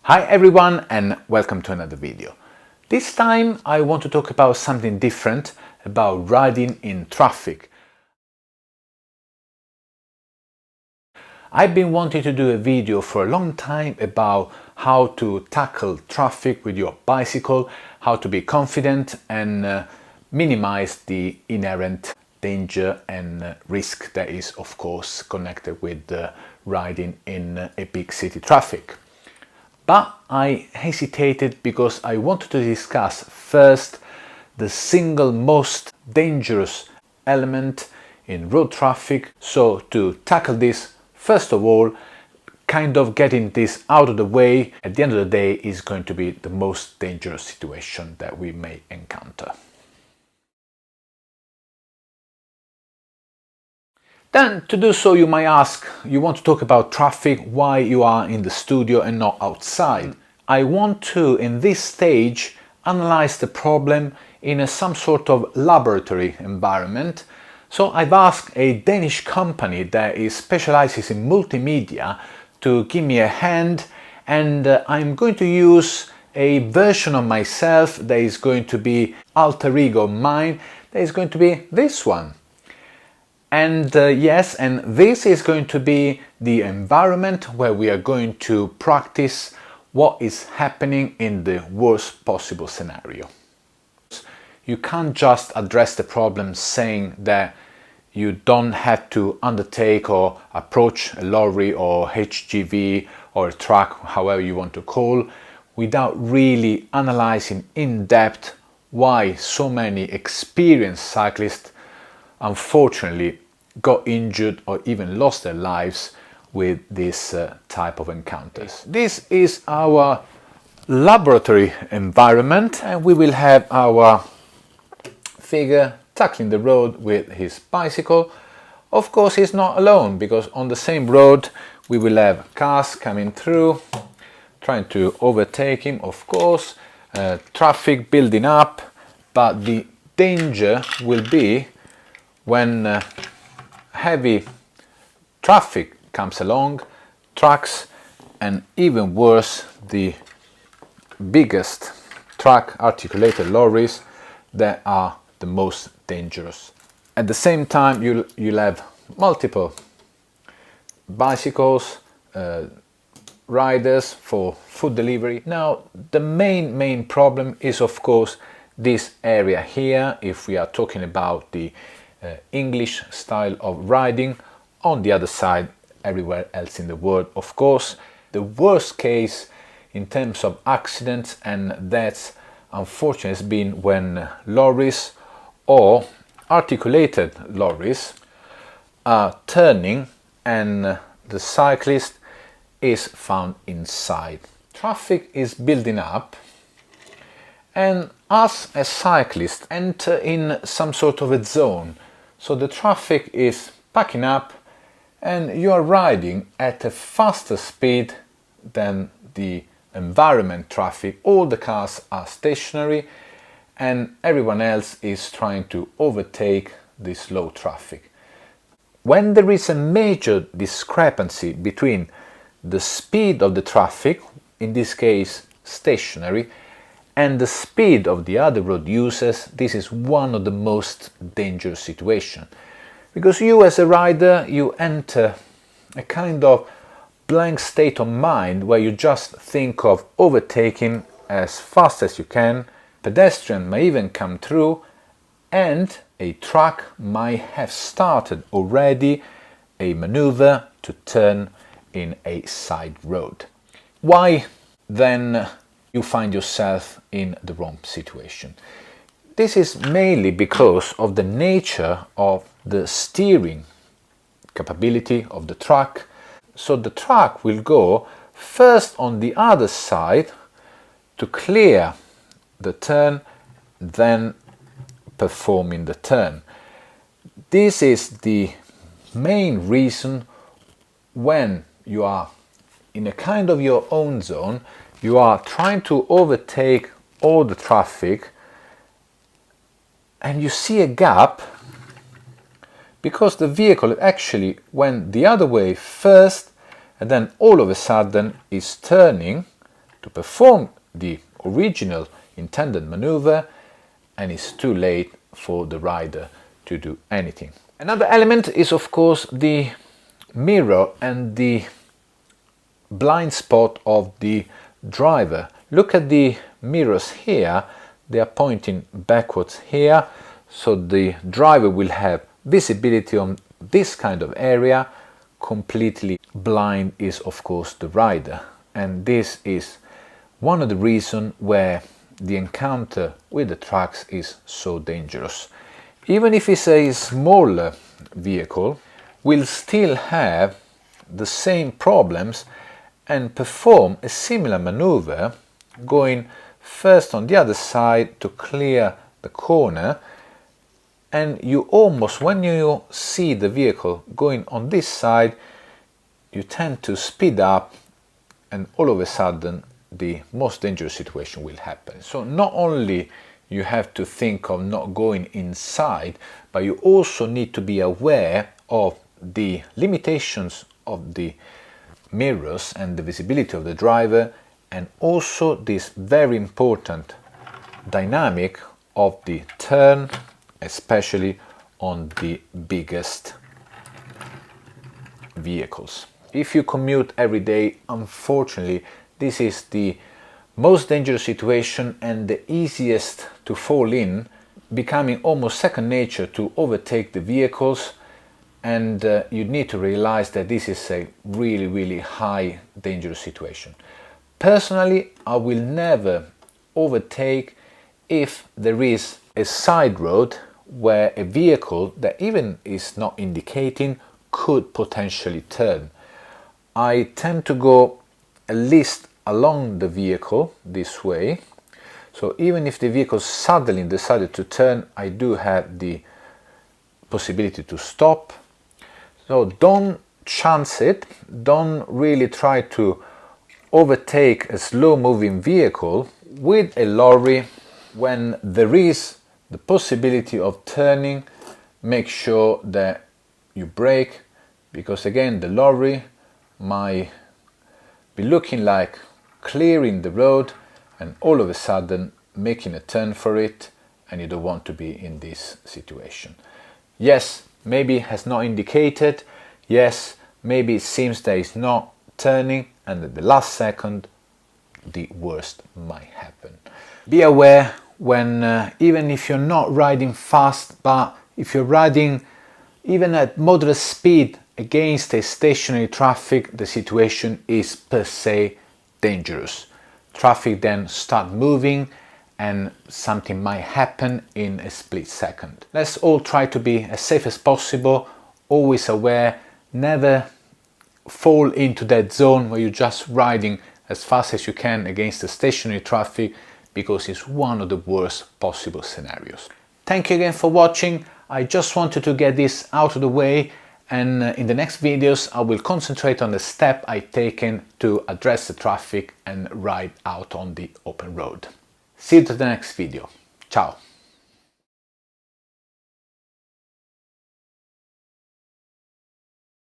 Hi everyone and welcome to another video. This time I want to talk about something different, about riding in traffic. I've been wanting to do a video for a long time about how to tackle traffic with your bicycle, how to be confident and minimize the inherent danger and risk that is of course connected with riding in a big city traffic. But I hesitated because I wanted to discuss first the single most dangerous element in road traffic. So to tackle this, first of all, kind of getting this out of the way at the end of the day is going to be the most dangerous situation that we may encounter. Then, to do so, you might ask, you want to talk about traffic, why you are in the studio and not outside. I want to, in this stage, analyze the problem in some sort of laboratory environment. So I've asked a Danish company that specializes in multimedia to give me a hand, and I'm going to use a version of myself that is going to be alter ego mine, that is going to be this one. And yes, and this is going to be the environment where we are going to practice what is happening in the worst possible scenario. You can't just address the problem saying that you don't have to undertake or approach a lorry or HGV or a truck, however you want to call, without really analyzing in depth why so many experienced cyclists unfortunately got injured or even lost their lives with this type of encounters. This is our laboratory environment, and we will have our figure tackling the road with his bicycle. Of course, he's not alone, because on the same road we will have cars coming through, trying to overtake him, of course, traffic building up, but the danger will be when heavy traffic comes along, trucks, and even worse, the biggest truck articulated lorries that are the most dangerous. At the same time, you'll have multiple bicycles, riders for food delivery. Now, the main problem is of course this area here, if we are talking about the English style of riding. On the other side, everywhere else in the world, of course. The worst case in terms of accidents and deaths, unfortunately, has been when lorries or articulated lorries are turning and the cyclist is found inside. Traffic is building up, and us as cyclists enter in some sort of a zone. So the traffic is packing up and you are riding at a faster speed than the environment traffic. All the cars are stationary and everyone else is trying to overtake this slow traffic. When there is a major discrepancy between the speed of the traffic, in this case stationary, and the speed of the other road users, this is one of the most dangerous situations. Because you as a rider, you enter a kind of blank state of mind where you just think of overtaking as fast as you can. Pedestrian may even come through, and a truck might have started already a maneuver to turn in a side road. Why then you find yourself in the wrong situation? This is mainly because of the nature of the steering capability of the truck. So the truck will go first on the other side to clear the turn, then performing the turn. This is the main reason when you are in a kind of your own zone, you are trying to overtake all the traffic and you see a gap because the vehicle actually went the other way first and then all of a sudden is turning to perform the original intended maneuver, and it's too late for the rider to do anything. Another element is of course the mirror and the blind spot of the driver. Look at the mirrors here, they are pointing backwards here, so the driver will have visibility on this kind of area. Completely blind is of course the rider, and this is one of the reasons where the encounter with the trucks is so dangerous. Even if it's a smaller vehicle, we'll still have the same problems and perform a similar maneuver, going first on the other side to clear the corner, and you almost, when you see the vehicle going on this side, you tend to speed up, and all of a sudden the most dangerous situation will happen. So not only you have to think of not going inside, but you also need to be aware of the limitations of the mirrors and the visibility of the driver, and also this very important dynamic of the turn, especially on the biggest vehicles. If you commute every day, unfortunately, this is the most dangerous situation and the easiest to fall in, becoming almost second nature to overtake the vehicles, and you need to realize that this is a really high dangerous situation. Personally, I will never overtake if there is a side road where a vehicle that even is not indicating could potentially turn. I tend to go at least along the vehicle this way, so even if the vehicle suddenly decided to turn, I do have the possibility to stop. So don't chance it, don't really try to overtake a slow moving vehicle with a lorry. When there is the possibility of turning, make sure that you brake, because again the lorry might be looking like clearing the road and all of a sudden making a turn for it, and you don't want to be in this situation. Yes, maybe has not indicated, yes, maybe it seems that it's not turning, and at the last second the worst might happen. Be aware when even if you're not riding fast, but if you're riding even at moderate speed against a stationary traffic, the situation is per se dangerous. Traffic then start moving and something might happen in a split second. Let's all try to be as safe as possible, always aware, never fall into that zone where you're just riding as fast as you can against the stationary traffic, because it's one of the worst possible scenarios. Thank you again for watching. I just wanted to get this out of the way, and in the next videos I will concentrate on the step I've taken to address the traffic and ride out on the open road. See you to the next video. Ciao!